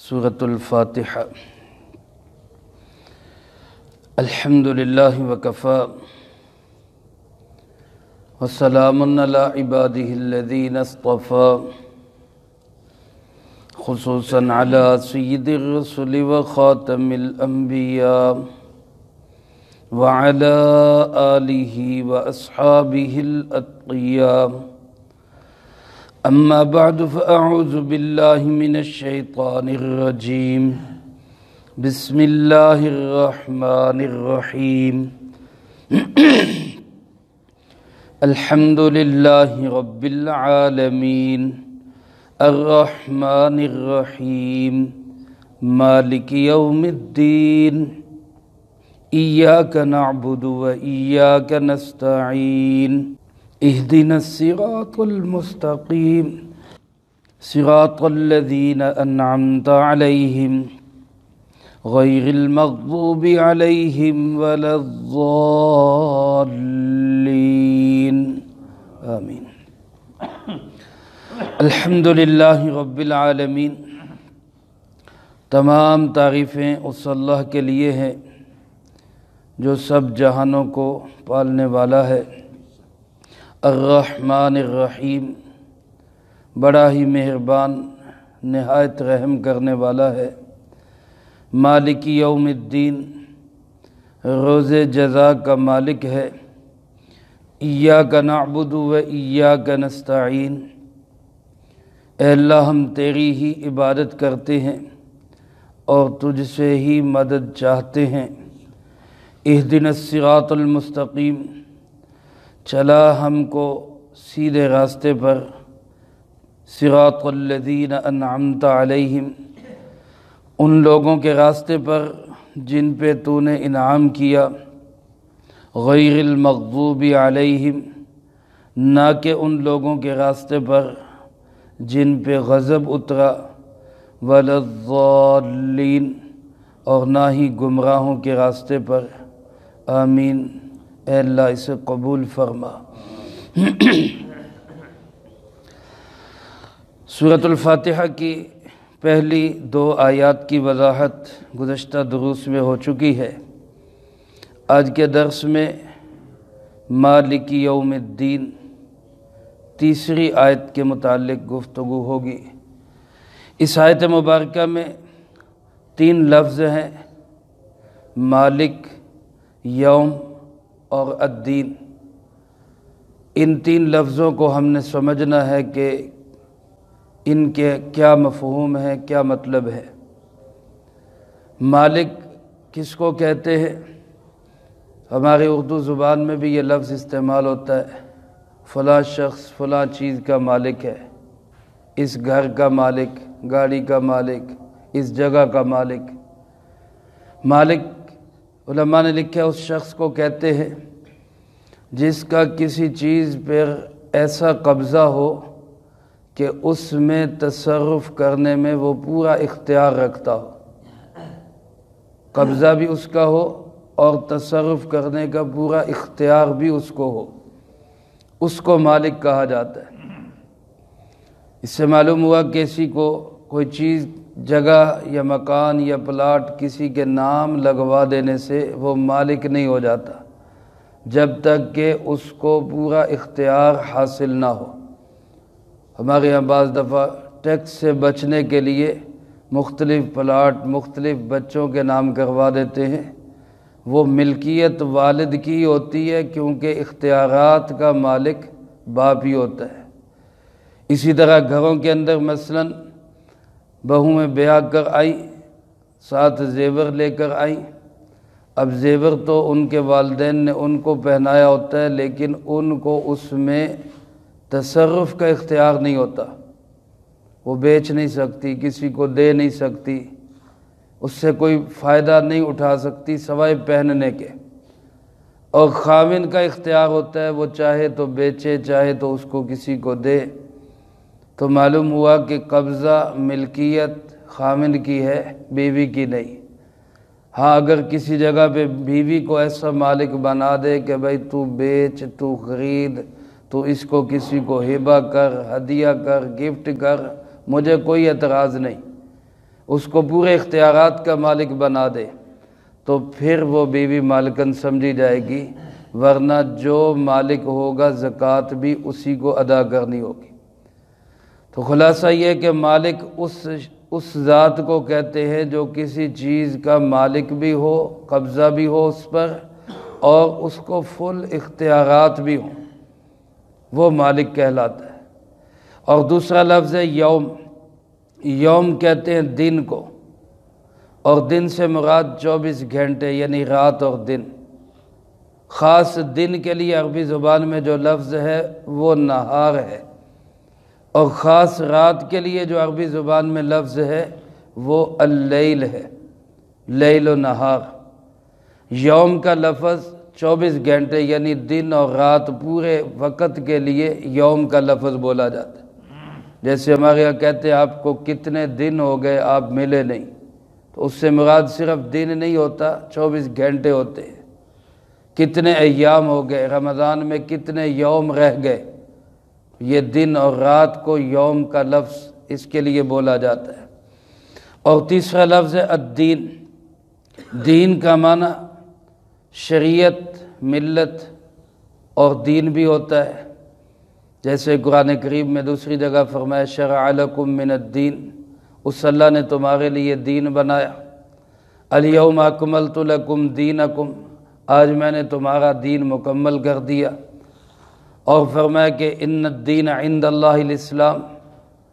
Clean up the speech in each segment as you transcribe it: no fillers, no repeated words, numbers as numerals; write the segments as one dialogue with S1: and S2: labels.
S1: سورة الفاتحة۔ الحمد لله وكفى وسلام على عباده الذين اصطفى، خصوصا على سيد الرسل وخاتم الأنبياء وعلى آله وأصحابه الأتقياء، أما بعد فأعوذ بالله من الشيطان الرجيم، بسم الله الرحمن الرحيم۔ الحمد لله رب العالمين، الرحمن الرحيم، مالك يوم الدين، إياك نعبد وإياك نستعين، اهدنا الصراط المستقيم، صراط الذين أنعمت عليهم غير المغضوب عليهم ولا الضالين، آمين۔ الحمد للہ رب العالمین، تمام تعریفیں اس اللہ کے لیے ہیں جو سب جہانوں کو پالنے والا ہے۔ الرحمن الرحیم، بڑا ہی مہربان نہایت رحم کرنے والا ہے۔ مالک یوم الدین، روز جزا کا مالک ہے۔ ایاک نعبد و ایاک نستعین، اے اللہ ہم تیری ہی عبادت کرتے ہیں اور تجھ سے ہی مدد چاہتے ہیں۔ اہدنا الصراط المستقیم، چلا ہم کو سیدھے راستے پر۔ صراط الذین انعمت علیہم، ان لوگوں کے راستے پر جن پہ تو نے انعام کیا۔ غیر المغضوب علیہم، نہ کہ ان لوگوں کے راستے پر جن پہ غضب اترا۔ ولا الضالین، اور نہ ہی گمراہوں کے راستے پر۔ آمین۔ اے اللہ اسے قبول فرما۔ سورۃ الفاتحہ کی پہلی 2 آیات کی وضاحت گزشتہ دروس میں ہو چکی ہے۔ آج کے درس میں مالک یوم الدین، تیسری آیت کے متعلق گفتگو ہوگی۔ اس آیت مبارکہ میں 3 لفظ ہیں، مالک، یوم اور الدین۔ ان 3 لفظوں کو ہم نے سمجھنا ہے کہ ان کے کیا مفہوم ہے، کیا مطلب ہے۔ مالک کس کو کہتے ہیں؟ ہماری اردو زبان میں بھی یہ لفظ استعمال ہوتا ہے، فلاں شخص فلاں چیز کا مالک ہے، اس گھر کا مالک، گاڑی کا مالک، اس جگہ کا مالک۔ مالک علماء نے لکھا اس شخص کو کہتے ہیں جس کا کسی چیز پر ایسا قبضہ ہو کہ اس میں تصرف کرنے میں وہ پورا اختیار رکھتا ہو۔ قبضہ بھی اس کا ہو اور تصرف کرنے کا پورا اختیار بھی اس کو ہو، اس کو مالک کہا جاتا ہے۔ اس سے معلوم ہوا کہ کسی کو کوئی چیز، جگہ یا مکان یا پلاٹ کسی کے نام لگوا دینے سے وہ مالک نہیں ہو جاتا جب تک کہ اس کو پورا اختیار حاصل نہ ہو۔ ہمارے یہاں بعض دفعہ ٹیکس سے بچنے کے لیے مختلف پلاٹ مختلف بچوں کے نام کروا دیتے ہیں۔ وہ ملکیت والد کی ہوتی ہے کیونکہ اختیارات کا مالک باپ ہی ہوتا ہے۔ اسی طرح گھروں کے اندر مثلاً بہویں بیاہ کر آئیں، ساتھ زیور لے کر آئیں۔ اب زیور تو ان کے والدین نے ان کو پہنایا ہوتا ہے، لیکن ان کو اس میں تصرف کا اختیار نہیں ہوتا۔ وہ بیچ نہیں سکتی، کسی کو دے نہیں سکتی، اس سے کوئی فائدہ نہیں اٹھا سکتی سوائے پہننے کے۔ اور خاوند کا اختیار ہوتا ہے، وہ چاہے تو بیچے، چاہے تو اس کو کسی کو دے۔ تو معلوم ہوا کہ قبضہ ملکیت خاوند کی ہے، بیوی کی نہیں۔ ہاں اگر کسی جگہ پہ بیوی کو ایسا مالک بنا دے کہ بھائی تو بیچ، تو خرید، تو اس کو کسی کو ہبہ کر، ہدیہ کر، گفٹ کر، مجھے کوئی اعتراض نہیں۔ اس کو پورے اختیارات کا مالک بنا دے تو پھر وہ بیوی مالکن سمجھی جائے گی، ورنہ جو مالک ہوگا زکوٰۃ بھی اسی کو ادا کرنی ہوگی۔ تو خلاصہ یہ کہ مالک اس ذات کو کہتے ہیں جو کسی چیز کا مالک بھی ہو، قبضہ بھی ہو اس پر، اور اس کو فل اختیارات بھی ہوں، وہ مالک کہلاتا ہے۔ اور دوسرا لفظ ہے یوم۔ یوم کہتے ہیں دن کو، اور دن سے مراد 24 گھنٹے یعنی رات اور دن۔ خاص دن کے لیے عربی زبان میں جو لفظ ہے وہ نہار ہے، اور خاص رات کے لیے جو عربی زبان میں لفظ ہے وہ اللیل ہے، لیل و نہار۔ یوم کا لفظ 24 گھنٹے یعنی دن اور رات پورے وقت کے لیے یوم کا لفظ بولا جاتا ہے۔ جیسے ہمارے یہاں کہتے ہیں آپ کو کتنے دن ہو گئے آپ ملے نہیں، تو اس سے مراد صرف دن نہیں ہوتا، 24 گھنٹے ہوتے ہیں۔ کتنے ایام ہو گئے، رمضان میں کتنے یوم رہ گئے، یہ دن اور رات کو یوم کا لفظ اس کے لیے بولا جاتا ہے۔ اور تیسرا لفظ ہے الدین۔ دین کا معنی شریعت، ملت اور دین بھی ہوتا ہے، جیسے قرآن کریم میں دوسری جگہ فرمایا شرع لکم من الدین، اس اللہ نے تمہارے لیے دین بنایا۔ الیوم اکملت لکم دینکم، آج میں نے تمہارا دین مکمل کر دیا۔ اور فرمایا کہ ان الدین عند اللہ الاسلام،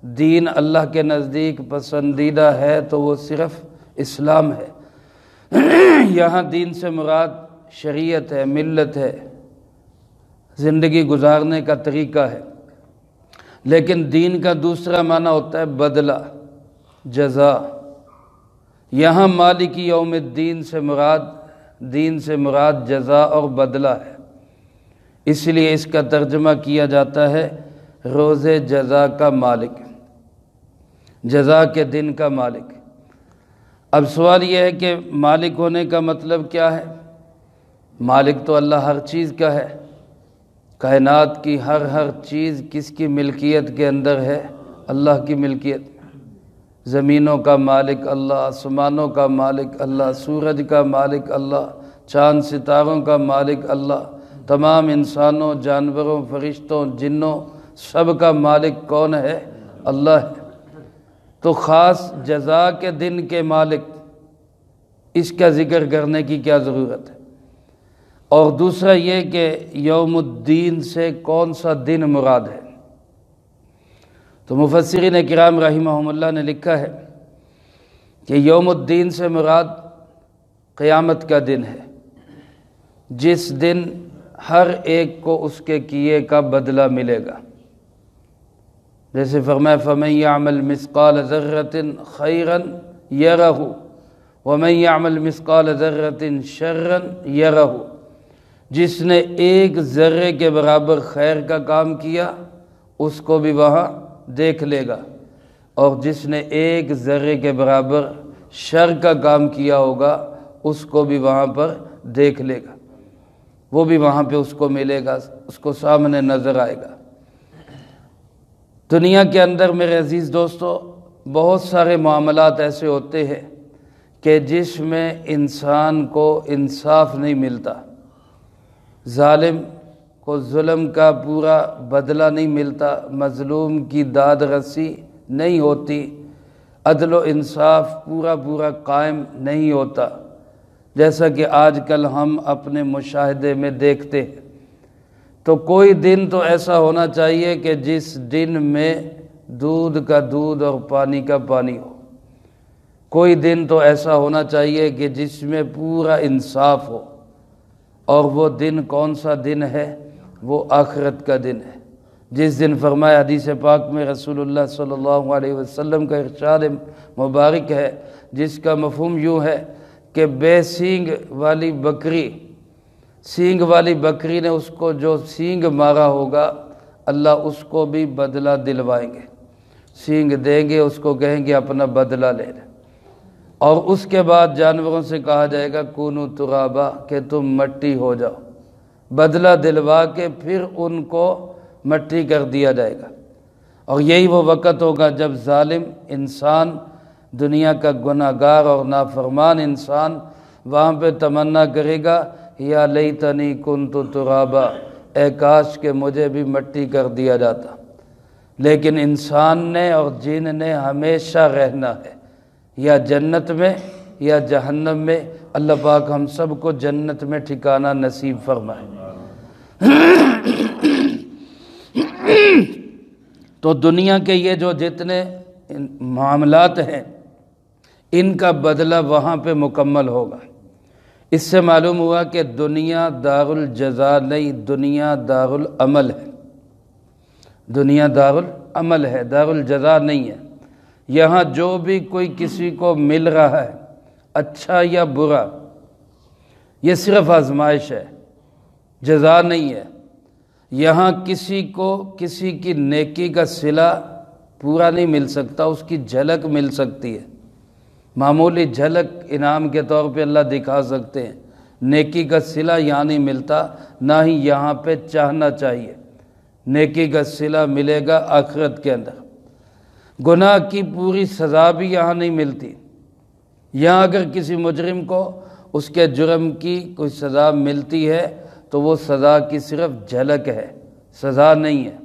S1: دین اللہ کے نزدیک پسندیدہ ہے تو وہ صرف اسلام ہے۔ یہاں دین سے مراد شریعت ہے، ملت ہے، زندگی گزارنے کا طریقہ ہے۔ لیکن دین کا دوسرا معنی ہوتا ہے بدلہ، جزا۔ یہاں مالک یوم الدین سے مراد جزا اور بدلہ ہے، اس لیے اس کا ترجمہ کیا جاتا ہے روز جزا کا مالک، جزا کے دن کا مالک۔ اب سوال یہ ہے کہ مالک ہونے کا مطلب کیا ہے؟ مالک تو اللہ ہر چیز کا ہے، کائنات کی ہر چیز کس کی ملکیت کے اندر ہے؟ اللہ کی ملکیت۔ زمینوں کا مالک اللہ، آسمانوں کا مالک اللہ، سورج کا مالک اللہ، چاند ستاروں کا مالک اللہ، تمام انسانوں، جانوروں، فرشتوں، جنوں، سب کا مالک کون ہے؟ اللہ ہے۔ تو خاص جزا کے دن کے مالک، اس کا ذکر کرنے کی کیا ضرورت ہے؟ اور دوسرا یہ کہ یوم الدین سے کون سا دن مراد ہے؟ تو مفسرین کرام رحمہم اللہ نے لکھا ہے کہ یوم الدین سے مراد قیامت کا دن ہے، جس دن ہر ایک کو اس کے کیے کا بدلہ ملے گا۔ جیسے فرمایا فَمَن يَعْمَلْ مِثْقَالَ ذَرَّةٍ خَيْرًا يَرَهُ وَمَن يَعْمَلْ مِثْقَالَ ذَرَّةٍ شَرًّا يَرَهُ، جس نے ایک ذرے کے برابر خیر کا کام کیا اس کو بھی وہاں دیکھ لے گا، اور جس نے ایک ذرے کے برابر شر کا کام کیا ہوگا اس کو بھی وہاں پر دیکھ لے گا، وہ بھی وہاں پہ اس کو ملے گا، اس کو سامنے نظر آئے گا۔ دنیا کے اندر میرے عزیز دوستو بہت سارے معاملات ایسے ہوتے ہیں کہ جس میں انسان کو انصاف نہیں ملتا، ظالم کو ظلم کا پورا بدلہ نہیں ملتا، مظلوم کی داد رسی نہیں ہوتی، عدل و انصاف پورا قائم نہیں ہوتا، جیسا کہ آج کل ہم اپنے مشاہدے میں دیکھتے ہیں۔ تو کوئی دن تو ایسا ہونا چاہیے کہ جس دن میں دودھ کا دودھ اور پانی کا پانی ہو، کوئی دن تو ایسا ہونا چاہیے کہ جس میں پورا انصاف ہو، اور وہ دن کون سا دن ہے؟ وہ آخرت کا دن ہے، جس دن فرمایا حدیث پاک میں رسول اللہ صلی اللہ علیہ وسلم کا ارشاد مبارک ہے، جس کا مفہوم یوں ہے کہ بے سینگ والی بکری، سینگ والی بکری نے اس کو جو سینگ مارا ہوگا اللہ اس کو بھی بدلہ دلوائیں گے، سینگ دیں گے، اس کو کہیں گے اپنا بدلہ لے لیں، اور اس کے بعد جانوروں سے کہا جائے گا کونو ترابا، کہ تم مٹی ہو جاؤ، بدلہ دلوا کے پھر ان کو مٹی کر دیا جائے گا۔ اور یہی وہ وقت ہوگا جب ظالم انسان دنیا کا گناہگار اور نافرمان انسان وہاں پہ تمنا کرے گا یا لیتنی کنت ترابا، اے کاش کہ مجھے بھی مٹی کر دیا جاتا۔ لیکن انسان نے اور جن نے ہمیشہ رہنا ہے یا جنت میں یا جہنم میں۔ اللہ پاک ہم سب کو جنت میں ٹھکانہ نصیب فرمائے۔ تو دنیا کے یہ جو جتنے معاملات ہیں ان کا بدلہ وہاں پہ مکمل ہوگا۔ اس سے معلوم ہوا کہ دنیا دار الجزا نہیں، دنیا دار العمل ہے۔ دنیا دار العمل ہے، دار الجزا نہیں ہے۔ یہاں جو بھی کوئی کسی کو مل رہا ہے اچھا یا برا، یہ صرف آزمائش ہے، جزا نہیں ہے۔ یہاں کسی کو کسی کی نیکی کا صلہ پورا نہیں مل سکتا، اس کی جھلک مل سکتی ہے، معمولی جھلک انعام کے طور پہ اللہ دکھا سکتے ہیں۔ نیکی کا صلہ یہاں نہیں ملتا، نہ ہی یہاں پہ چاہنا چاہیے۔ نیکی کا صلہ ملے گا آخرت کے اندر۔ گناہ کی پوری سزا بھی یہاں نہیں ملتی۔ یہاں اگر کسی مجرم کو اس کے جرم کی کوئی سزا ملتی ہے تو وہ سزا کی صرف جھلک ہے، سزا نہیں ہے،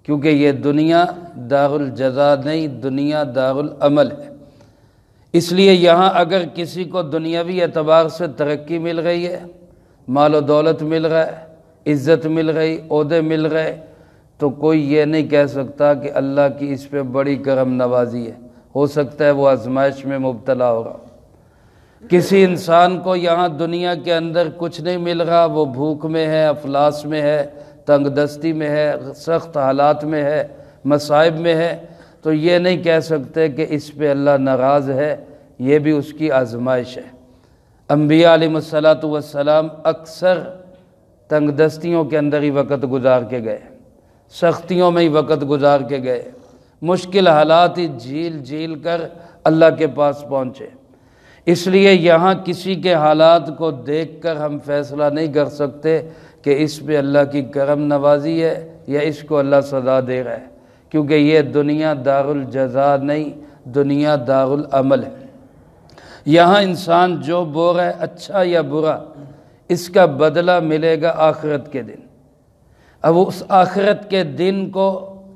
S1: کیونکہ یہ دنیا دار الجزا نہیں، دنیا دار العمل ہے۔ اس لیے یہاں اگر کسی کو دنیاوی اعتبار سے ترقی مل رہی ہے، مال و دولت مل رہا ہے، عزت مل رہی، عہدے مل رہے، تو کوئی یہ نہیں کہہ سکتا کہ اللہ کی اس پہ بڑی کرم نوازی ہے۔ ہو سکتا ہے وہ آزمائش میں مبتلا ہوگا۔ کسی انسان کو یہاں دنیا کے اندر کچھ نہیں مل رہا، وہ بھوک میں ہے، افلاس میں ہے، تنگ دستی میں ہے، سخت حالات میں ہے، مصائب میں ہے، تو یہ نہیں کہہ سکتے کہ اس پہ اللہ ناراض ہے، یہ بھی اس کی آزمائش ہے۔ انبیاء علیہ السلام اکثر تنگ دستیوں کے اندر ہی وقت گزار کے گئے، سختیوں میں ہی وقت گزار کے گئے، مشکل حالات ہی جھیل کر اللہ کے پاس پہنچے۔ اس لیے یہاں کسی کے حالات کو دیکھ کر ہم فیصلہ نہیں کر سکتے کہ اس پہ اللہ کی کرم نوازی ہے یا اس کو اللہ سزا دے رہا ہے، کیونکہ یہ دنیا دار الجزا نہیں، دنیا دار العمل ہے۔ یہاں انسان جو بو رہا ہے اچھا یا برا، اس کا بدلہ ملے گا آخرت کے دن۔ اب اس آخرت کے دن کو،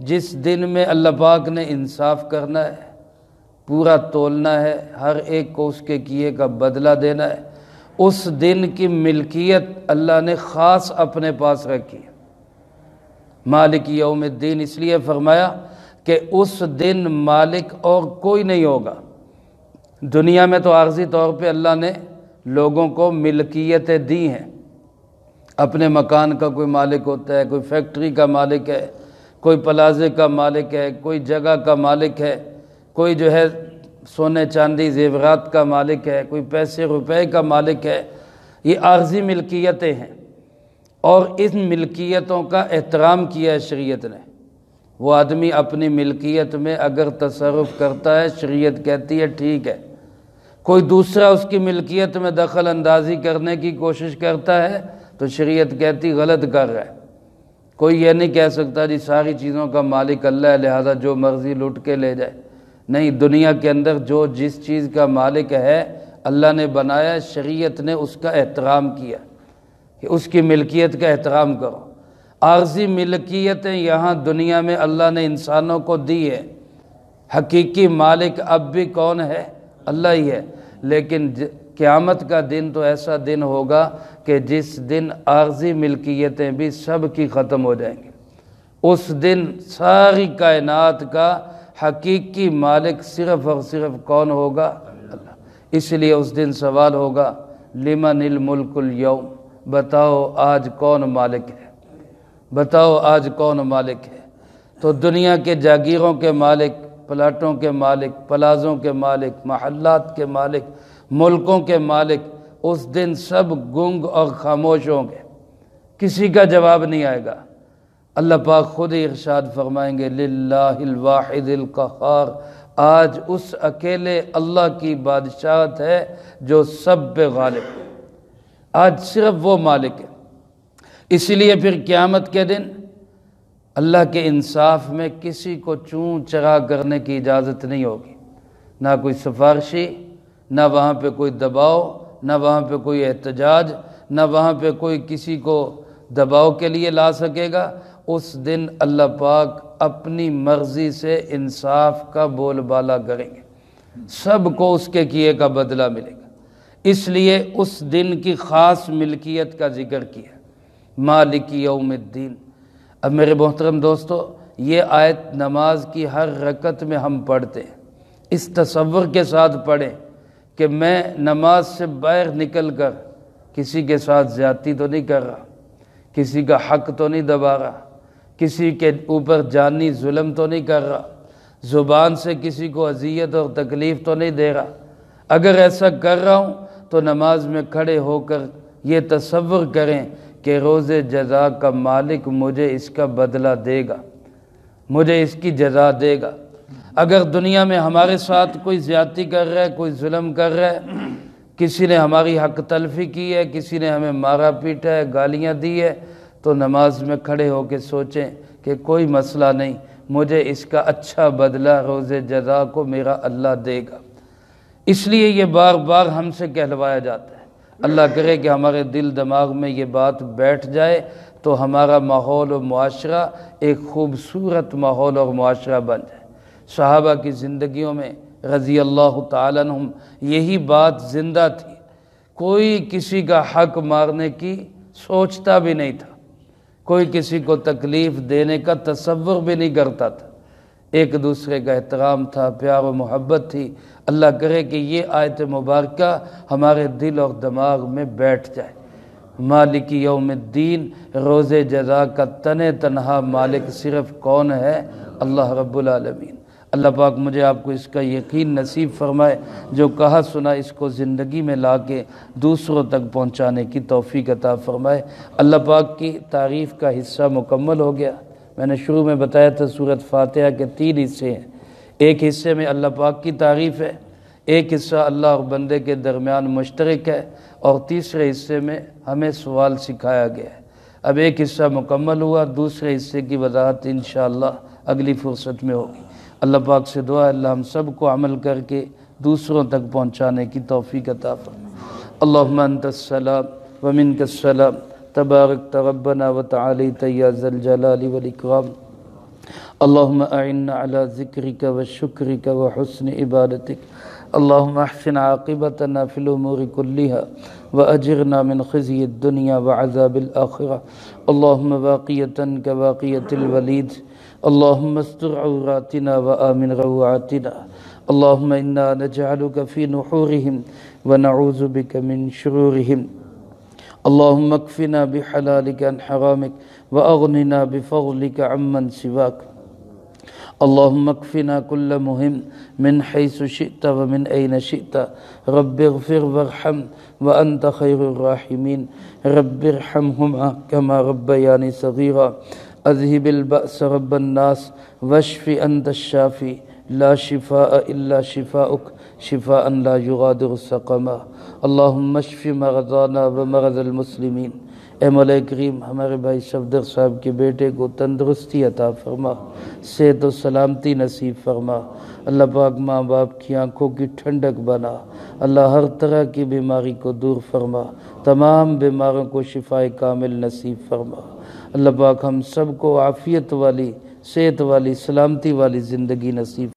S1: جس دن میں اللہ پاک نے انصاف کرنا ہے، پورا تولنا ہے، ہر ایک کو اس کے کیے کا بدلہ دینا ہے، اس دن کی ملکیت اللہ نے خاص اپنے پاس رکھی ہے۔ مالک یوم الدین اس لیے فرمایا کہ اس دن مالک اور کوئی نہیں ہوگا۔ دنیا میں تو عارضی طور پہ اللہ نے لوگوں کو ملکیتیں دی ہیں، اپنے مکان کا کوئی مالک ہوتا ہے، کوئی فیکٹری کا مالک ہے، کوئی پلازے کا مالک ہے، کوئی جگہ کا مالک ہے، کوئی جو ہے سونے چاندی زیورات کا مالک ہے، کوئی پیسے روپے کا مالک ہے۔ یہ عارضی ملکیتیں ہیں، اور ان ملکیتوں کا احترام کیا ہے شریعت نے۔ وہ آدمی اپنی ملکیت میں اگر تصرف کرتا ہے، شریعت کہتی ہے ٹھیک ہے۔ کوئی دوسرا اس کی ملکیت میں دخل اندازی کرنے کی کوشش کرتا ہے تو شریعت کہتی غلط کر رہا ہے۔ کوئی یہ نہیں کہہ سکتا جی ساری چیزوں کا مالک اللہ ہے لہذا جو مرضی لوٹ کے لے جائے۔ نہیں، دنیا کے اندر جو جس چیز کا مالک ہے اللہ نے بنایا، شریعت نے اس کا احترام کیا کہ اس کی ملکیت کا احترام کرو۔ عارضی ملکیتیں یہاں دنیا میں اللہ نے انسانوں کو دی ہے، حقیقی مالک اب بھی کون ہے؟ اللہ ہی ہے۔ لیکن قیامت کا دن تو ایسا دن ہوگا کہ جس دن عارضی ملکیتیں بھی سب کی ختم ہو جائیں گی۔ اس دن ساری کائنات کا حقیقی مالک صرف اور صرف کون ہوگا؟ اللہ۔ اس لیے اس دن سوال ہوگا لمن الملک اليوم، بتاؤ آج کون مالک ہے، بتاؤ آج کون مالک ہے۔ تو دنیا کے جاگیروں کے مالک، پلاٹوں کے مالک، پلازوں کے مالک، محلات کے مالک، ملکوں کے مالک اس دن سب گنگ اور خاموش ہوں گے، کسی کا جواب نہیں آئے گا۔ اللہ پاک خود ہی ارشاد فرمائیں گے للہ الواحد القہار، آج اس اکیلے اللہ کی بادشاہت ہے جو سب پہ غالب ہے، آج صرف وہ مالک ہے۔ اسی لیے پھر قیامت کے دن اللہ کے انصاف میں کسی کو چون چرا کرنے کی اجازت نہیں ہوگی۔ نہ کوئی سفارشی، نہ وہاں پہ کوئی دباؤ، نہ وہاں پہ کوئی احتجاج، نہ وہاں پہ کوئی کسی کو دباؤ کے لیے لا سکے گا۔ اس دن اللہ پاک اپنی مرضی سے انصاف کا بول بالا کریں گے، سب کو اس کے کیے کا بدلہ ملے گا۔ اس لیے اس دن کی خاص ملکیت کا ذکر کیا، مالک یوم الدین۔ اب میرے محترم دوستو، یہ آیت نماز کی ہر رکعت میں ہم پڑھتے ہیں، اس تصور کے ساتھ پڑھیں کہ میں نماز سے باہر نکل کر کسی کے ساتھ زیادتی تو نہیں کر رہا، کسی کا حق تو نہیں دبا رہا، کسی کے اوپر جانی ظلم تو نہیں کر رہا، زبان سے کسی کو اذیت اور تکلیف تو نہیں دے رہا۔ اگر ایسا کر رہا ہوں تو نماز میں کھڑے ہو کر یہ تصور کریں کہ روز جزا کا مالک مجھے اس کا بدلہ دے گا، مجھے اس کی جزا دے گا۔ اگر دنیا میں ہمارے ساتھ کوئی زیادتی کر رہا ہے، کوئی ظلم کر رہا ہے، کسی نے ہماری حق تلفی کی ہے، کسی نے ہمیں مارا پیٹا ہے، گالیاں دی ہے، تو نماز میں کھڑے ہو کے سوچیں کہ کوئی مسئلہ نہیں، مجھے اس کا اچھا بدلہ روز جزا کو میرا اللہ دے گا۔ اس لیے یہ بار بار ہم سے کہلوایا جاتا ہے۔ اللہ کرے کہ ہمارے دل دماغ میں یہ بات بیٹھ جائے تو ہمارا ماحول و معاشرہ ایک خوبصورت ماحول اور معاشرہ بن جائے۔ صحابہ کی زندگیوں میں رضی اللہ تعالیٰ عنہم یہی بات زندہ تھی، کوئی کسی کا حق مارنے کی سوچتا بھی نہیں تھا، کوئی کسی کو تکلیف دینے کا تصور بھی نہیں کرتا تھا، ایک دوسرے کا احترام تھا، پیار و محبت تھی۔ اللہ کرے کہ یہ آیت مبارکہ ہمارے دل اور دماغ میں بیٹھ جائے۔ مالک یوم الدین، روز جزا کا تنہا مالک صرف کون ہے؟ اللہ رب العالمین۔ اللہ پاک مجھے آپ کو اس کا یقین نصیب فرمائے، جو کہا سنا اس کو زندگی میں لا کے دوسروں تک پہنچانے کی توفیق عطا فرمائے۔ اللہ پاک کی تعریف کا حصہ مکمل ہو گیا۔ میں نے شروع میں بتایا تھا سورۃ فاتحہ کے 3 حصے ہیں، ایک حصے میں اللہ پاک کی تعریف ہے، ایک حصہ اللہ اور بندے کے درمیان مشترک ہے، اور تیسرے حصے میں ہمیں سوال سکھایا گیا ہے۔ اب ایک حصہ مکمل ہوا، دوسرے حصے کی وضاحت انشاءاللہ اگلی فرصت میں ہوگی۔ اللہ پاک سے دعا ہے اللہ ہم سب کو عمل کر کے دوسروں تک پہنچانے کی توفیق عطا فرمائے۔ اللہم انت السلام ومنک السلام، تبارکت ربنا وتعالیت یا ذا الجلال والاکرام۔ اللہم اعنا علی ذکرک وشکرک وحسن عبادتک۔ اللہم احسن عاقبتنا فی الامور کلہا واجرنا من خزی الدنیا وعذاب الآخرہ۔ اللہم واقیتا کواقیت الولید، اللہم استر عوراتنا وآمن روعاتنا۔ اللہم انا نجعلک فی نحورہم ونعوذ بک من شرورہم۔ اللہم اکفنا بحلالک عن حرامک واغننا بفضلک عمن سواک۔ اللہم اکفنا کل مہم من حیث شئت ومن این شئت۔ رب اغفر وارحم وانت خیر الراحمین۔ رب ارحمہما کما ربیانی صغیرا۔ اذہب البأس رب الناس واشف انت الشافی، لا شفاء الا شفاؤک شفاء لا یغادر سقما۔ اللہم اشف مرضانا ومرض المسلمین۔ اے مولا کریم، ہمارے بھائی صفدر صاحب کے بیٹے کو تندرستی عطا فرما، صحت و سلامتی نصیب فرما۔ اللہ پاک ماں باپ کی آنکھوں کی ٹھنڈک بنا، اللہ ہر طرح کی بیماری کو دور فرما، تمام بیماروں کو شفاء کامل نصیب فرما۔ اللہ پاک ہم سب کو عافیت والی، صحت والی، سلامتی والی زندگی نصیب